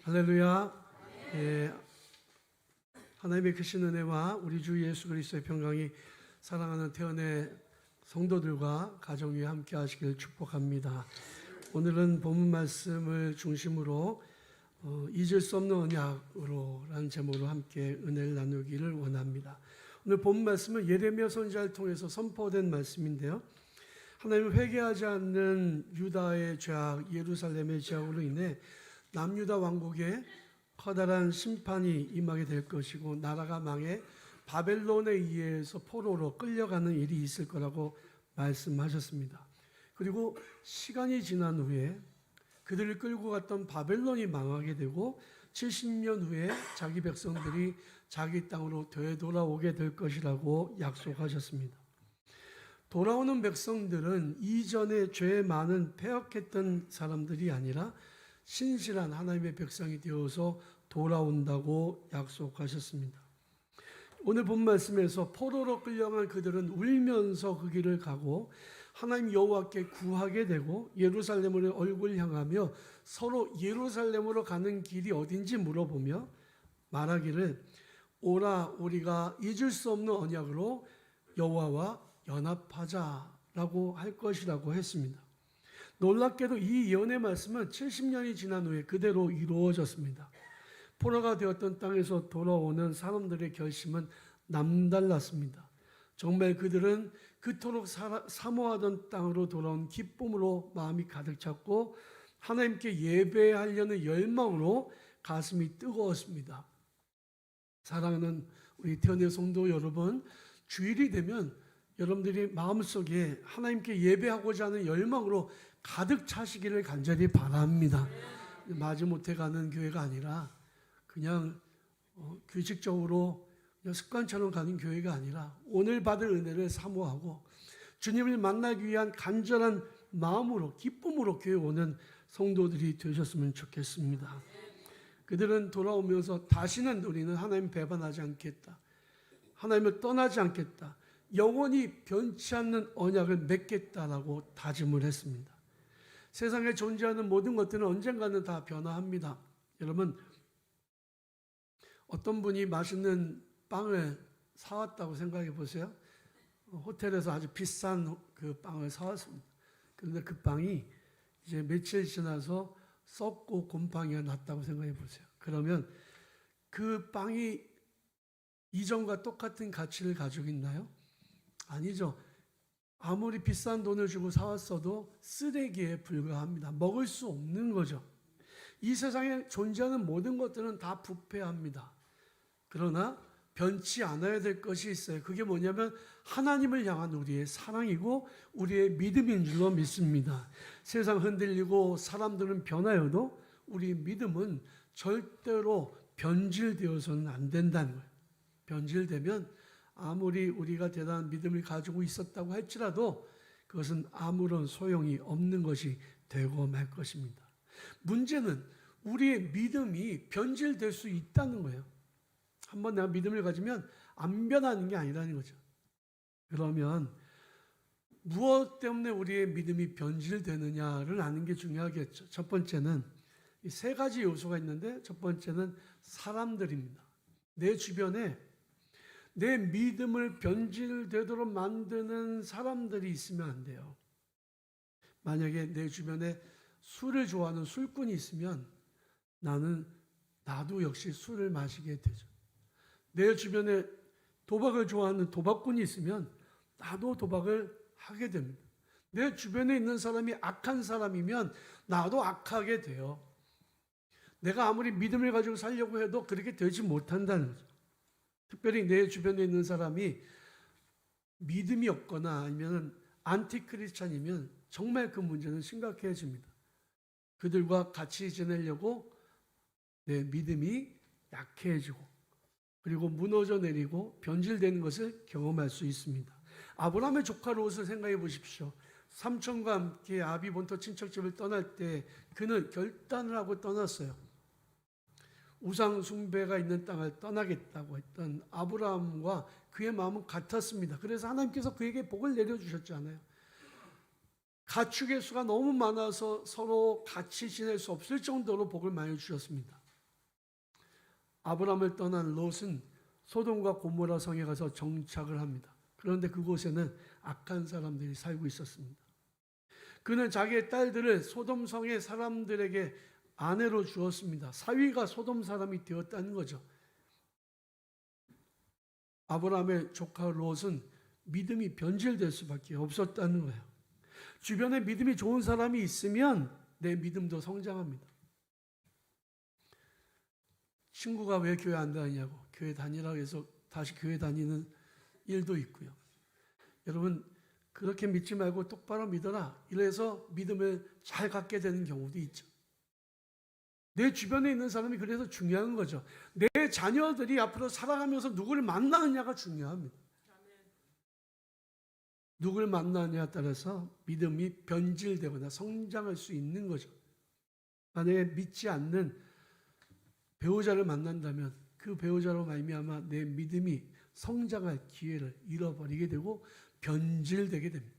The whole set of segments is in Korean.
할렐루야. 예, 하나님의 크신 은혜와 우리 주 예수 그리스도의 평강이 사랑하는 태연의 성도들과 가정 위에 함께 하시길 축복합니다. 오늘은 본문 말씀을 중심으로 잊을 수 없는 언약으로 라는 제목으로 함께 은혜를 나누기를 원합니다. 오늘 본문 말씀은 예레미야 선지자를 통해서 선포된 말씀인데요. 하나님은 회개하지 않는 유다의 죄악, 예루살렘의 죄악으로 인해 남유다 왕국에 커다란 심판이 임하게 될 것이고 나라가 망해 바벨론에 의해서 포로로 끌려가는 일이 있을 거라고 말씀하셨습니다. 그리고 시간이 지난 후에 그들을 끌고 갔던 바벨론이 망하게 되고 70년 후에 자기 백성들이 자기 땅으로 되돌아오게 될 것이라고 약속하셨습니다. 돌아오는 백성들은 이전에 죄 많은 패역했던 사람들이 아니라 신실한 하나님의 백성이 되어서 돌아온다고 약속하셨습니다. 오늘 본 말씀에서 포로로 끌려간 그들은 울면서 그 길을 가고 하나님 여호와께 구하게 되고 예루살렘으로 얼굴 향하며 서로 예루살렘으로 가는 길이 어딘지 물어보며 말하기를 오라 우리가 잊을 수 없는 언약으로 여호와와 연합하자라고 할 것이라고 했습니다. 놀랍게도 이 예언의 말씀은 70년이 지난 후에 그대로 이루어졌습니다. 포로가 되었던 땅에서 돌아오는 사람들의 결심은 남달랐습니다. 정말 그들은 그토록 사모하던 땅으로 돌아온 기쁨으로 마음이 가득 찼고 하나님께 예배하려는 열망으로 가슴이 뜨거웠습니다. 사랑하는 우리 태연의 성도 여러분, 주일이 되면 여러분들이 마음속에 하나님께 예배하고자 하는 열망으로 가득 차시기를 간절히 바랍니다. 마지못해 가는 교회가 아니라 그냥 규칙적으로 그냥 습관처럼 가는 교회가 아니라 오늘 받을 은혜를 사모하고 주님을 만나기 위한 간절한 마음으로 기쁨으로 교회 오는 성도들이 되셨으면 좋겠습니다. 그들은 돌아오면서 다시는 우리는 하나님 배반하지 않겠다. 하나님을 떠나지 않겠다. 영원히 변치 않는 언약을 맺겠다라고 다짐을 했습니다. 세상에 존재하는 모든 것들은 언젠가는 다 변화합니다. 여러분, 어떤 분이 맛있는 빵을 사왔다고 생각해 보세요. 호텔에서 아주 비싼 그 빵을 사왔습니다. 그런데 그 빵이 이제 며칠 지나서 썩고 곰팡이가 났다고 생각해 보세요. 그러면 그 빵이 이전과 똑같은 가치를 가지고 있나요? 아니죠. 아무리 비싼 돈을 주고 사왔어도 쓰레기에 불과합니다. 먹을 수 없는 거죠. 이 세상에 존재하는 모든 것들은 다 부패합니다. 그러나 변치 않아야 될 것이 있어요. 그게 뭐냐면 하나님을 향한 우리의 사랑이고 우리의 믿음인 줄로 믿습니다. 세상 흔들리고 사람들은 변하여도 우리 믿음은 절대로 변질되어서는 안 된다는 거예요. 변질되면 아무리 우리가 대단한 믿음을 가지고 있었다고 할지라도 그것은 아무런 소용이 없는 것이 되고 말 것입니다. 문제는 우리의 믿음이 변질될 수 있다는 거예요. 한번 내가 믿음을 가지면 안 변하는 게 아니라는 거죠. 그러면 무엇 때문에 우리의 믿음이 변질되느냐를 아는 게 중요하겠죠. 첫 번째는 이 세 가지 요소가 있는데 첫 번째는 사람들입니다. 내 주변에 내 믿음을 변질되도록 만드는 사람들이 있으면 안 돼요. 만약에 내 주변에 술을 좋아하는 술꾼이 있으면 나도 역시 술을 마시게 되죠. 내 주변에 도박을 좋아하는 도박꾼이 있으면 나도 도박을 하게 됩니다. 내 주변에 있는 사람이 악한 사람이면 나도 악하게 돼요. 내가 아무리 믿음을 가지고 살려고 해도 그렇게 되지 못한다는 거죠. 특별히 내 주변에 있는 사람이 믿음이 없거나 아니면 안티크리스찬이면 정말 그 문제는 심각해집니다. 그들과 같이 지내려고 내 믿음이 약해지고 그리고 무너져 내리고 변질되는 것을 경험할 수 있습니다. 아브라함의 조카 롯을 생각해 보십시오. 삼촌과 함께 아비 본토 친척집을 떠날 때 그는 결단을 하고 떠났어요. 우상 숭배가 있는 땅을 떠나겠다고 했던 아브라함과 그의 마음은 같았습니다. 그래서 하나님께서 그에게 복을 내려주셨잖아요. 가축의 수가 너무 많아서 서로 같이 지낼 수 없을 정도로 복을 많이 주셨습니다. 아브라함을 떠난 롯은 소돔과 고모라 성에 가서 정착을 합니다. 그런데 그곳에는 악한 사람들이 살고 있었습니다. 그는 자기의 딸들을 소돔 성의 사람들에게 아내로 주었습니다. 사위가 소돔 사람이 되었다는 거죠. 아브라함의 조카 롯은 믿음이 변질될 수밖에 없었다는 거예요. 주변에 믿음이 좋은 사람이 있으면 내 믿음도 성장합니다. 친구가 왜 교회 안 다니냐고, 교회 다니라고 해서 다시 교회 다니는 일도 있고요. 여러분, 그렇게 믿지 말고 똑바로 믿어라, 이래서 믿음을 잘 갖게 되는 경우도 있죠. 내 주변에 있는 사람이 그래서 중요한 거죠. 내 자녀들이 앞으로 살아가면서 누구를 만나느냐가 중요합니다. 누구를 만나느냐에 따라서 믿음이 변질되거나 성장할 수 있는 거죠. 만약에 믿지 않는 배우자를 만난다면 그 배우자로 말미암아 내 믿음이 성장할 기회를 잃어버리게 되고 변질되게 됩니다.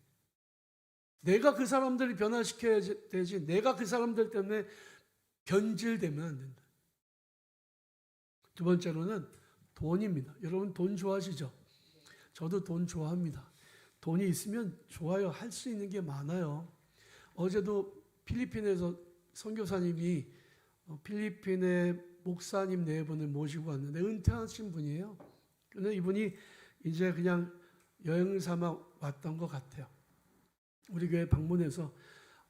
내가 그 사람들을 변화시켜야 되지, 내가 그 사람들 때문에 변질되면 안 된다. 두 번째로는 돈입니다. 여러분 돈 좋아하시죠? 저도 돈 좋아합니다. 돈이 있으면 좋아요. 할 수 있는 게 많아요. 어제도 필리핀에서 선교사님이 필리핀의 목사님 네 분을 모시고 왔는데 은퇴하신 분이에요. 그런데 이분이 이제 그냥 여행 삼아 왔던 것 같아요. 우리 교회 방문해서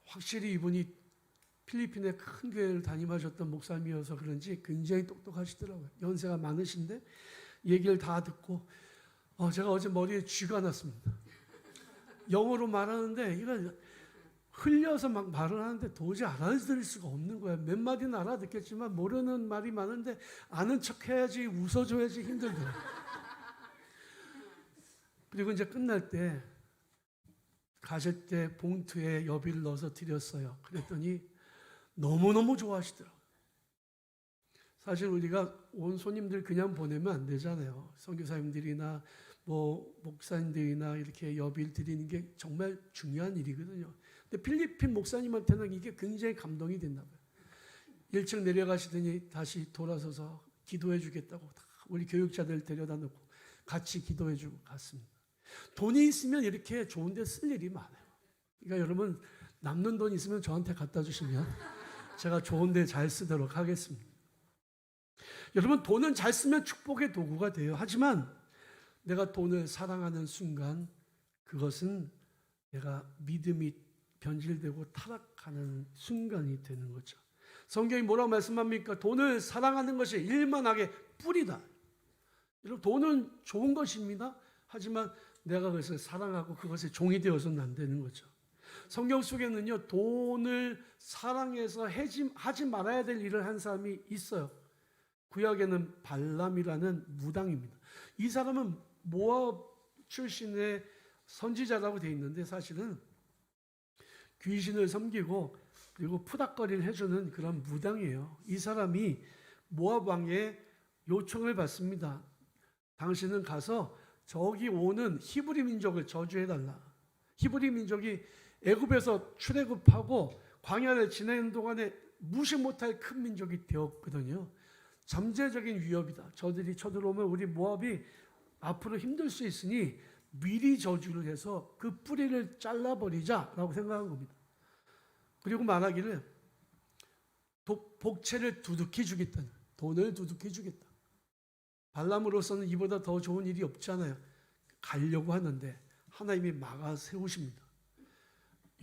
확실히 이분이 필리핀의 큰 교회를 담임하셨던 목사님이어서 그런지 굉장히 똑똑하시더라고요. 연세가 많으신데 얘기를 다 듣고 제가 어제 머리에 쥐가 났습니다. 영어로 말하는데 이걸 흘려서 막 말을 하는데 도저히 알아들을 수가 없는 거예요. 몇 마디는 알아듣겠지만 모르는 말이 많은데 아는 척 해야지, 웃어줘야지 힘들더라고요. 그리고 이제 끝날 때 가실 때 봉투에 여비를 넣어서 드렸어요. 그랬더니 너무너무 좋아하시더라고요. 사실 우리가 온 손님들 그냥 보내면 안 되잖아요. 선교사님들이나 목사님들이나 이렇게 여비를 드리는 게 정말 중요한 일이거든요. 근데 필리핀 목사님한테는 이게 굉장히 감동이 됐나 봐요. 1층 내려가시더니 다시 돌아서서 기도해 주겠다고 우리 교육자들 데려다 놓고 같이 기도해 주고 갔습니다. 돈이 있으면 이렇게 좋은 데 쓸 일이 많아요. 그러니까 여러분 남는 돈 있으면 저한테 갖다 주시면 제가 좋은 데 잘 쓰도록 하겠습니다. 여러분 돈은 잘 쓰면 축복의 도구가 돼요. 하지만 내가 돈을 사랑하는 순간 그것은 내가 믿음이 변질되고 타락하는 순간이 되는 거죠. 성경이 뭐라고 말씀합니까? 돈을 사랑하는 것이 일만하게 뿌리다. 여러분 돈은 좋은 것입니다. 하지만 내가 그것을 사랑하고 그것의 종이 되어서는 안 되는 거죠. 성경 속에는요 돈을 사랑해서 하지 말아야 될 일을 한 사람이 있어요. 구약에는 발람이라는 무당입니다. 이 사람은 모압 출신의 선지자라고 되어 있는데 사실은 귀신을 섬기고 그리고 푸닥거리를 해주는 그런 무당이에요. 이 사람이 모압 왕의 요청을 받습니다. 당신은 가서 저기 오는 히브리 민족을 저주해달라. 히브리 민족이 애굽에서 출애굽하고 광야를 지내는 동안에 무시 못할 큰 민족이 되었거든요. 잠재적인 위협이다. 저들이 쳐들어오면 우리 모압이 앞으로 힘들 수 있으니 미리 저주를 해서 그 뿌리를 잘라버리자라고 생각한 겁니다. 그리고 말하기를 복채를 두둑히 주겠다. 돈을 두둑히 주겠다. 발람으로서는 이보다 더 좋은 일이 없잖아요. 가려고 하는데 하나님이 막아 세우십니다.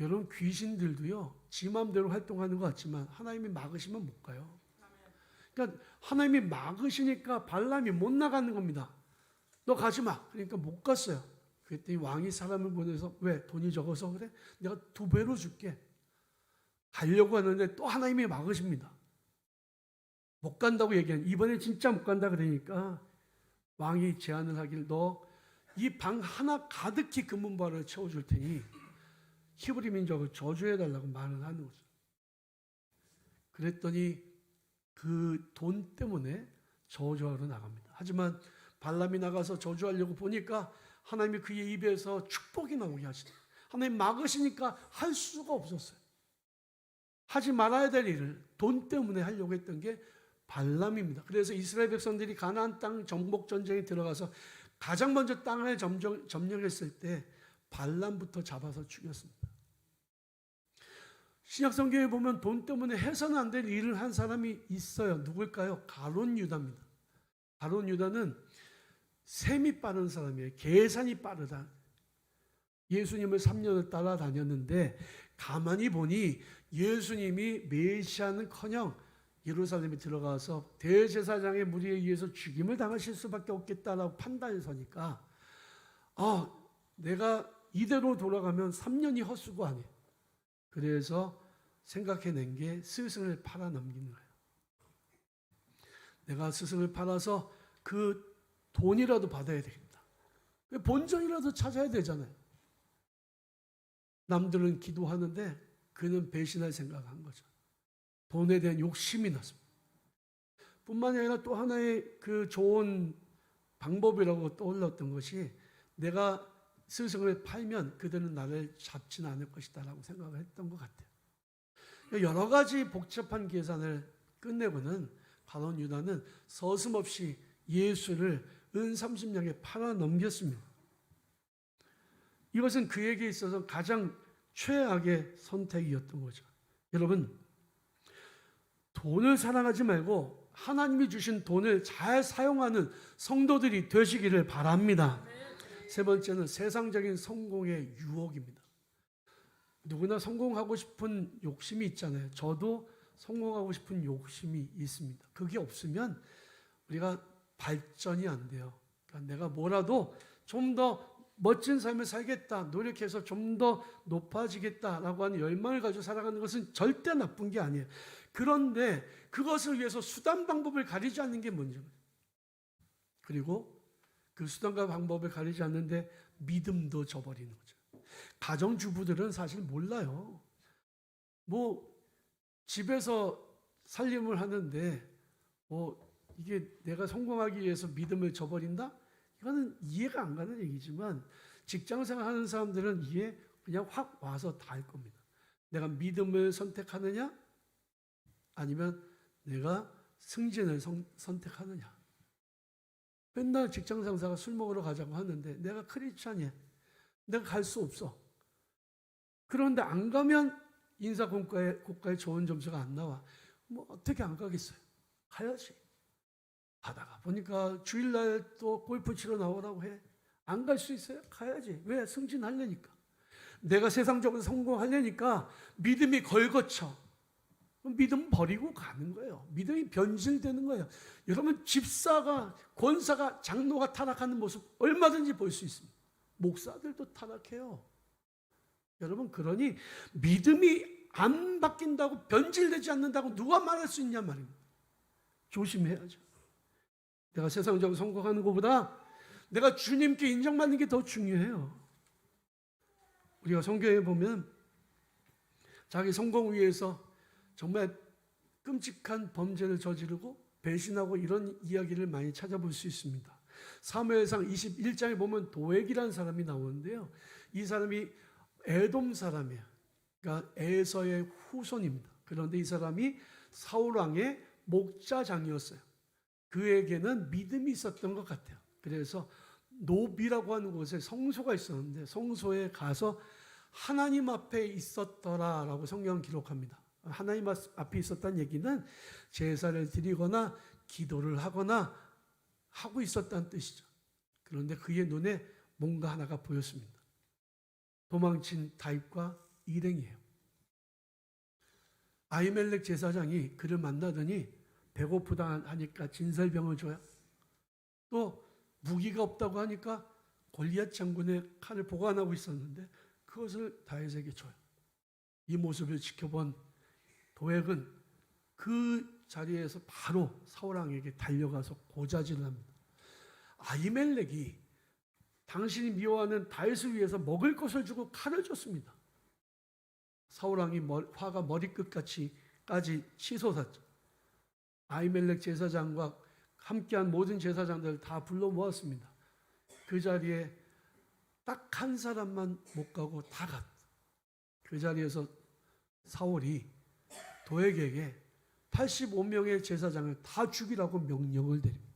여러분 귀신들도요 지 마음대로 활동하는 것 같지만 하나님이 막으시면 못 가요. 그러니까 하나님이 막으시니까 발람이 못 나가는 겁니다. 너 가지 마. 그러니까 못 갔어요. 그랬더니 왕이 사람을 보내서 왜 돈이 적어서 그래? 내가 2배로 줄게. 가려고 하는데 또 하나님이 막으십니다. 못 간다고 얘기하는 이번에 진짜 못 간다 그러니까 왕이 제안을 하기를 너 이 방 하나 가득히 금은보화를 채워줄 테니 히브리 민족을 저주해달라고 말을 하는 거죠. 그랬더니 그 돈 때문에 저주하러 나갑니다. 하지만 발람이 나가서 저주하려고 보니까 하나님이 그의 입에서 축복이 나오게 하시더라고요. 하나님 막으시니까 할 수가 없었어요. 하지 말아야 될 일을 돈 때문에 하려고 했던 게 발람입니다. 그래서 이스라엘 백성들이 가나안 땅 정복 전쟁에 들어가서 가장 먼저 땅을 점령했을 때 발람부터 잡아서 죽였습니다. 신약 성경에 보면 돈 때문에 해서는 안 될 일을 한 사람이 있어요. 누굴까요? 가룟 유다입니다. 가룟 유다는 셈이 빠른 사람이에요. 계산이 빠르다. 예수님을 3년을 따라다녔는데 가만히 보니 예수님이 메시아는커녕 예루살렘에 들어가서 대제사장의 무리에 의해서 죽임을 당하실 수밖에 없겠다라고 판단해서니까 내가 이대로 돌아가면 3년이 헛수고 아니에요. 그래서 생각해낸 게 스승을 팔아 넘기는 거예요. 내가 스승을 팔아서 그 돈이라도 받아야 되겠다. 본전이라도 찾아야 되잖아요. 남들은 기도하는데 그는 배신할 생각을 한 거죠. 돈에 대한 욕심이 났습니다. 뿐만이 아니라 또 하나의 그 좋은 방법이라고 떠올랐던 것이 내가 스승을 팔면 그들은 나를 잡지는 않을 것이다 라고 생각을 했던 것 같아요. 여러 가지 복잡한 계산을 끝내고는 가룟 유다는 서슴없이 예수를 은 30냥에 팔아 넘겼습니다. 이것은 그에게 있어서 가장 최악의 선택이었던 거죠. 여러분, 돈을 사랑하지 말고 하나님이 주신 돈을 잘 사용하는 성도들이 되시기를 바랍니다. 세 번째는 세상적인 성공의 유혹입니다. 누구나 성공하고 싶은 욕심이 있잖아요. 저도 성공하고 싶은 욕심이 있습니다. 그게 없으면 우리가 발전이 안 돼요. 그러니까 내가 뭐라도 좀 더 멋진 삶을 살겠다, 노력해서 좀 더 높아지겠다라고 하는 열망을 가지고 살아가는 것은 절대 나쁜 게 아니에요. 그런데 그것을 위해서 수단 방법을 가리지 않는 게 문제예요. 그리고 그 수단과 방법을 가리지 않는데 믿음도 저버리는 거죠. 가정주부들은 사실 몰라요. 집에서 살림을 하는데 이게 내가 성공하기 위해서 믿음을 저버린다? 이거는 이해가 안 가는 얘기지만 직장생활 하는 사람들은 이해 그냥 확 와서 다 할 겁니다. 내가 믿음을 선택하느냐? 아니면 내가 승진을 선택하느냐? 맨날 직장 상사가 술 먹으러 가자고 하는데 내가 크리스찬이야. 내가 갈 수 없어. 그런데 안 가면 인사고과에 좋은 점수가 안 나와. 어떻게 안 가겠어요? 가야지. 가다가 보니까 주일날 또 골프 치러 나오라고 해. 안 갈 수 있어요? 가야지. 왜? 승진하려니까. 내가 세상적으로 성공하려니까 믿음이 걸거쳐. 믿음 버리고 가는 거예요. 믿음이 변질되는 거예요. 여러분, 집사가, 권사가, 장로가 타락하는 모습 얼마든지 볼 수 있습니다. 목사들도 타락해요. 여러분, 그러니 믿음이 안 바뀐다고, 변질되지 않는다고 누가 말할 수 있냐 말입니다. 조심해야죠. 내가 세상적으로 성공하는 것보다 내가 주님께 인정받는 게 더 중요해요. 우리가 성경에 보면 자기 성공 위해서 정말 끔찍한 범죄를 저지르고 배신하고 이런 이야기를 많이 찾아볼 수 있습니다. 사무엘상 21장에 보면 도액이라는 사람이 나오는데요. 이 사람이 에돔 사람이에요. 그러니까 에서의 후손입니다. 그런데 이 사람이 사울 왕의 목자장이었어요. 그에게는 믿음이 있었던 것 같아요. 그래서 노비라고 하는 곳에 성소가 있었는데 성소에 가서 하나님 앞에 있었더라라고 성경은 기록합니다. 하나님 앞에 있었다는 얘기는 제사를 드리거나 기도를 하거나 하고 있었다는 뜻이죠. 그런데 그의 눈에 뭔가 하나가 보였습니다. 도망친 다윗과 일행이에요. 아히멜렉 제사장이 그를 만나더니 배고프다 하니까 진설병을 줘요. 또 무기가 없다고 하니까 골리앗 장군의 칼을 보관하고 있었는데 그것을 다윗에게 줘요. 이 모습을 지켜본 도액은 그 자리에서 바로 사울 왕에게 달려가서 고자질을 합니다. 아히멜렉이 당신이 미워하는 다윗을 위해서 먹을 것을 주고 칼을 줬습니다. 사울 왕이 화가 머리끝까지 치솟았죠. 아히멜렉 제사장과 함께한 모든 제사장들을 다 불러 모았습니다. 그 자리에 딱 한 사람만 못 가고 다 갔다. 그 자리에서 사울이 도액에게 85명의 제사장을 다 죽이라고 명령을 내립니다.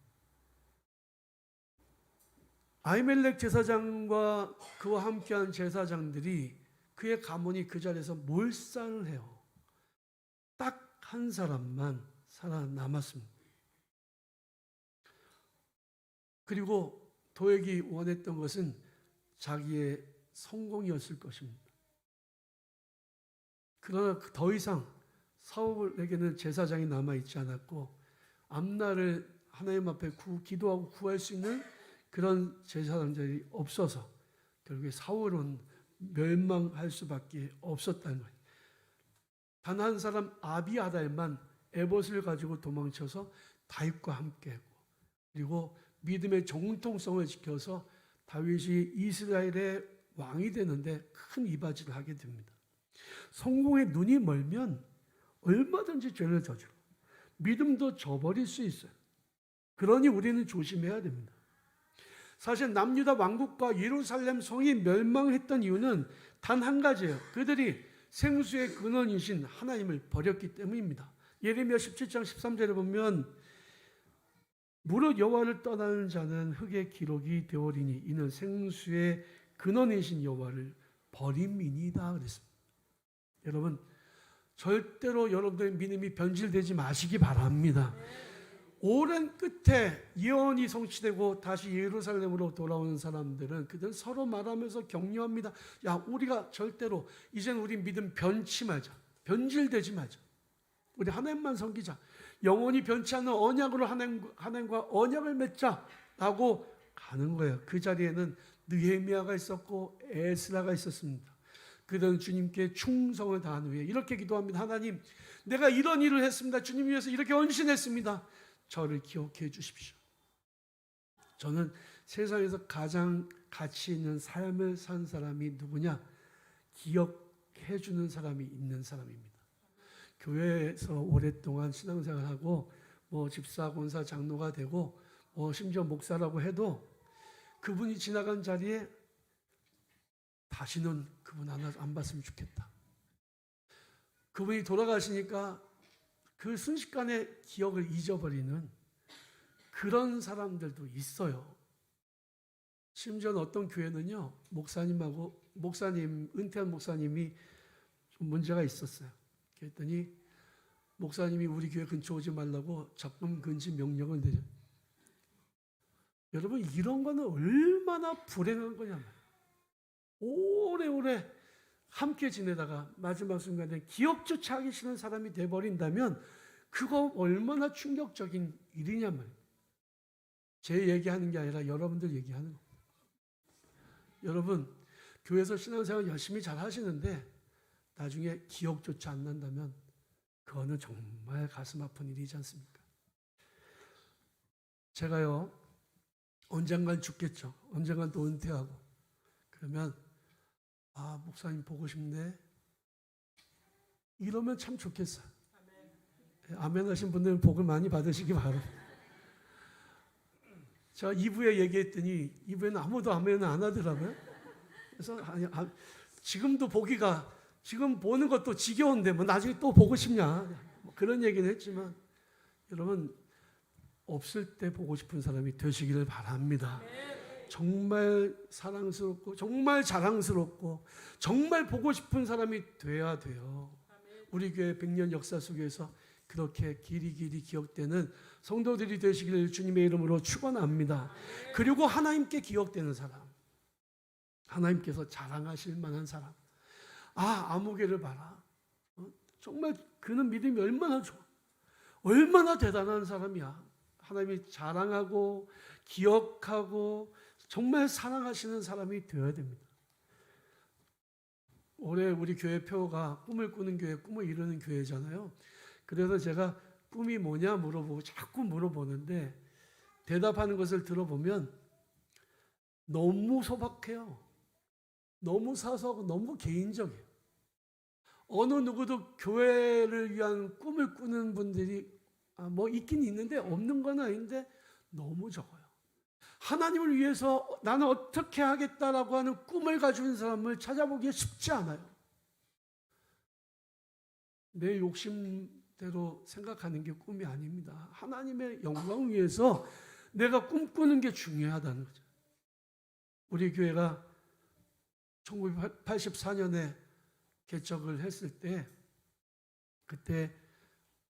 아히멜렉 제사장과 그와 함께한 제사장들이 그의 가문이 그 자리에서 몰살을 해요. 딱 한 사람만 살아남았습니다. 그리고 도액이 원했던 것은 자기의 성공이었을 것입니다. 그러나 더 이상 사울에게는 제사장이 남아있지 않았고 암날을 하나님 앞에 기도하고 구할 수 있는 그런 제사장들이 없어서 결국에 사울은 멸망할 수밖에 없었다는 거예요. 단 한 사람 아비아달만 에봇을 가지고 도망쳐서 다윗과 함께했고, 그리고 믿음의 정통성을 지켜서 다윗이 이스라엘의 왕이 되는데 큰 이바지를 하게 됩니다. 성공에 눈이 멀면 얼마든지 죄를 저지르고 믿음도 저버릴 수 있어요. 그러니 우리는 조심해야 됩니다. 사실 남유다 왕국과 예루살렘 성이 멸망했던 이유는 단 한 가지예요. 그들이 생수의 근원이신 하나님을 버렸기 때문입니다. 예레미야 17장 13절에 보면 무릇 여호와를 떠나는 자는 흙의 기록이 되오리니 이는 생수의 근원이신 여호와를 버림이니이다 그랬습니다. 여러분, 절대로 여러분들의 믿음이 변질되지 마시기 바랍니다. 오랜 끝에 예언이 성취되고 다시 예루살렘으로 돌아오는 사람들은 그들은 서로 말하면서 격려합니다. 야, 우리가 절대로 이젠 우리 믿음 변치 말자. 변질되지 말자. 우리 하나님만 섬기자. 영원히 변치 않는 언약으로 하나님과 언약을 맺자라고 가는 거예요. 그 자리에는 느헤미야가 있었고 에스라가 있었습니다. 그들은 주님께 충성을 다한 후에 이렇게 기도합니다. 하나님, 내가 이런 일을 했습니다. 주님 위해서 이렇게 헌신했습니다. 저를 기억해 주십시오. 저는 세상에서 가장 가치 있는 삶을 산 사람이 누구냐? 기억해 주는 사람이 있는 사람입니다. 교회에서 오랫동안 신앙생활하고 집사, 권사, 장로가 되고 심지어 목사라고 해도 그분이 지나간 자리에 다시는 그분 안 봤으면 좋겠다. 그분이 돌아가시니까 그 순식간에 기억을 잊어버리는 그런 사람들도 있어요. 심지어 어떤 교회는요, 은퇴한 목사님이 좀 문제가 있었어요. 그랬더니 목사님이 우리 교회 근처 오지 말라고 적금 금지 명령을 내려. 여러분, 이런 거는 얼마나 불행한 거냐면, 오래오래 함께 지내다가 마지막 순간에 기억조차 하기 싫은 사람이 돼버린다면 그거 얼마나 충격적인 일이냐면, 제 얘기하는 게 아니라 여러분들 얘기하는 겁니다. 여러분, 교회에서 신앙생활 열심히 잘 하시는데 나중에 기억조차 안 난다면 그거는 정말 가슴 아픈 일이지 않습니까? 제가요, 언젠간 죽겠죠. 언젠간 또 은퇴하고 그러면 목사님 보고 싶네 이러면 참 좋겠어요. 아멘 하신 분들은 복을 많이 받으시기 바랍니다. 제가 2부에 얘기했더니 2부에는 아무도 아멘을 안 하더라고요. 그래서 지금도 보기가, 지금 보는 것도 지겨운데 나중에 또 보고 싶냐 그런 얘기는 했지만, 여러분, 없을 때 보고 싶은 사람이 되시기를 바랍니다. 정말 사랑스럽고 정말 자랑스럽고 정말 보고 싶은 사람이 돼야 돼요. 우리 교회 100년 역사 속에서 그렇게 길이 기억되는 성도들이 되시기를 주님의 이름으로 축원합니다. 그리고 하나님께 기억되는 사람, 하나님께서 자랑하실 만한 사람. 아무개를 봐라. 정말 그는 믿음이 얼마나 좋아. 얼마나 대단한 사람이야. 하나님이 자랑하고 기억하고 정말 사랑하시는 사람이 되어야 됩니다. 올해 우리 교회 표가 꿈을 꾸는 교회, 꿈을 이루는 교회잖아요. 그래서 제가 꿈이 뭐냐 물어보고 자꾸 물어보는데 대답하는 것을 들어보면 너무 소박해요. 너무 사소하고 너무 개인적이에요. 어느 누구도 교회를 위한 꿈을 꾸는 분들이 있긴 있는데 없는 건 아닌데 너무 적어요. 하나님을 위해서 나는 어떻게 하겠다라고 하는 꿈을 가지고 있는 사람을 찾아보기 쉽지 않아요. 내 욕심 대로 생각하는 게 꿈이 아닙니다. 하나님의 영광을 위해서 내가 꿈꾸는 게 중요하다는 거죠. 우리 교회가 1984년에 개척을 했을 때 그때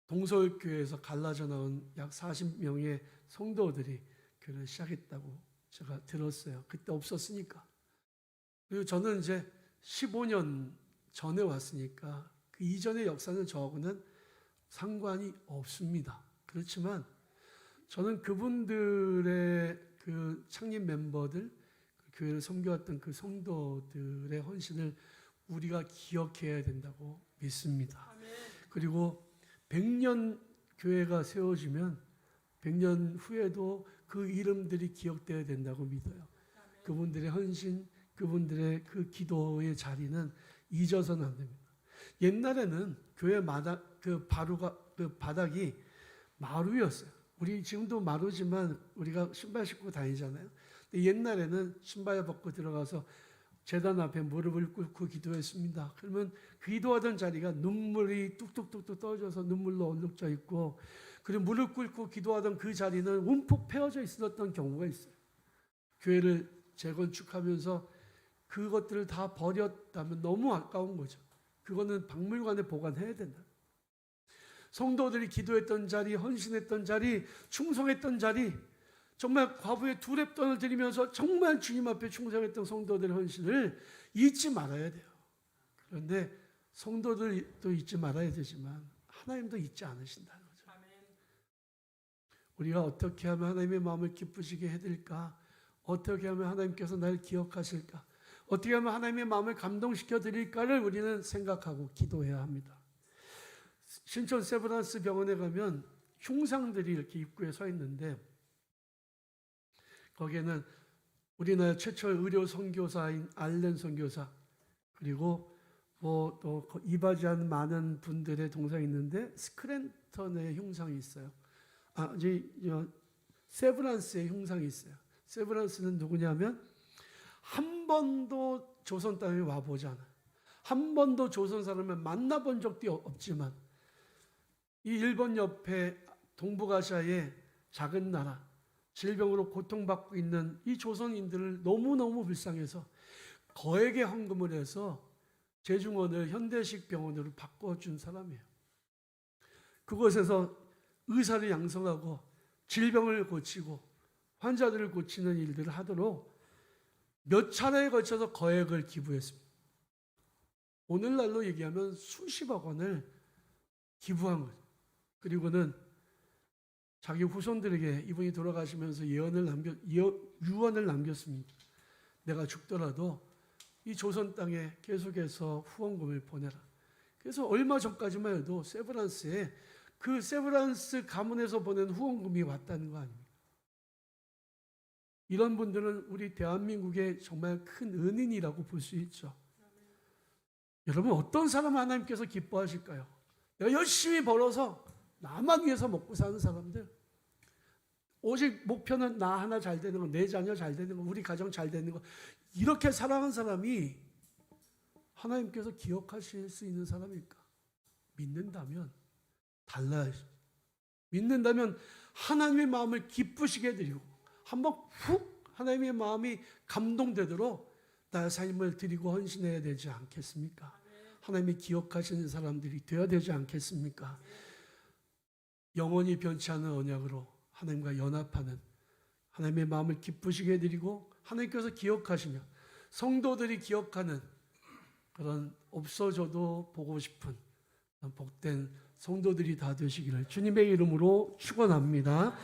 동서울교회에서 갈라져 나온 약 40명의 성도들이 교회를 시작했다고 제가 들었어요. 그때 없었으니까. 그리고 저는 이제 15년 전에 왔으니까 그 이전의 역사는 저하고는 상관이 없습니다. 그렇지만 저는 그분들의 그 창립 멤버들, 그 교회를 섬겨왔던 그 성도들의 헌신을 우리가 기억해야 된다고 믿습니다. 그리고 100년 교회가 세워지면 100년 후에도 그 이름들이 기억되어야 된다고 믿어요. 그분들의 헌신, 그분들의 그 기도의 자리는 잊어서는 안 됩니다. 옛날에는 교회 바닥이 마루였어요. 우리 지금도 마루지만 우리가 신발 신고 다니잖아요. 근데 옛날에는 신발 벗고 들어가서 제단 앞에 무릎을 꿇고 기도했습니다. 그러면 기도하던 자리가 눈물이 뚝뚝뚝뚝 떨어져서 눈물로 얼룩져 있고, 그리고 무릎 꿇고 기도하던 그 자리는 움푹 패어져 있었던 경우가 있어요. 교회를 재건축하면서 그것들을 다 버렸다면 너무 아까운 거죠. 그거는 박물관에 보관해야 된다. 성도들이 기도했던 자리, 헌신했던 자리, 충성했던 자리, 정말 과부의 2랩돈을 드리면서 정말 주님 앞에 충성했던 성도들의 헌신을 잊지 말아야 돼요. 그런데 성도들도 잊지 말아야 되지만 하나님도 잊지 않으신다는 거죠. 우리가 어떻게 하면 하나님의 마음을 기쁘시게 해드릴까? 어떻게 하면 하나님께서 나를 기억하실까? 어떻게 하면 하나님의 마음을 감동시켜 드릴까를 우리는 생각하고 기도해야 합니다. 신촌 세브란스 병원에 가면 흉상들이 이렇게 입구에 서 있는데, 거기에는 우리나라 최초의 의료 선교사인 알렌 선교사, 그리고 뭐 또 이바지한 많은 분들의 동상이 있는데 스크랜턴의 흉상이 있어요. 세브란스의 흉상이 있어요. 세브란스는 누구냐면 한 번도 조선 땅에 와보지 않아요. 한 번도 조선 사람을 만나본 적도 없지만 이 일본 옆에 동북아시아의 작은 나라, 질병으로 고통받고 있는 이 조선인들을 너무너무 불쌍해서 거액의 헌금을 해서 제중원을 현대식 병원으로 바꿔준 사람이에요. 그곳에서 의사를 양성하고 질병을 고치고 환자들을 고치는 일들을 하도록 몇 차례에 걸쳐서 거액을 기부했습니다. 오늘날로 얘기하면 수십억 원을 기부한 거죠. 그리고는 자기 후손들에게 이분이 돌아가시면서 유언을 남겼습니다. 내가 죽더라도 이 조선 땅에 계속해서 후원금을 보내라. 그래서 얼마 전까지만 해도 세브란스에 그 세브란스 가문에서 보낸 후원금이 왔다는 거 아닙니까? 이런 분들은 우리 대한민국의 정말 큰 은인이라고 볼 수 있죠. 여러분, 어떤 사람 하나님께서 기뻐하실까요? 내가 열심히 벌어서 나만 위해서 먹고 사는 사람들, 오직 목표는 나 하나 잘 되는 거, 내 자녀 잘 되는 거, 우리 가정 잘 되는 거, 이렇게 살아가는 사람이 하나님께서 기억하실 수 있는 사람일까? 믿는다면 달라야죠. 믿는다면 하나님의 마음을 기쁘시게 드리고 한번 훅 하나님의 마음이 감동되도록 나의 삶을 드리고 헌신해야 되지 않겠습니까? 하나님이 기억하시는 사람들이 되어야 되지 않겠습니까? 영원히 변치 않는 언약으로 하나님과 연합하는, 하나님의 마음을 기쁘시게 해드리고 하나님께서 기억하시며 성도들이 기억하는 그런 없어져도 보고 싶은 복된 성도들이 다 되시기를 주님의 이름으로 축원합니다.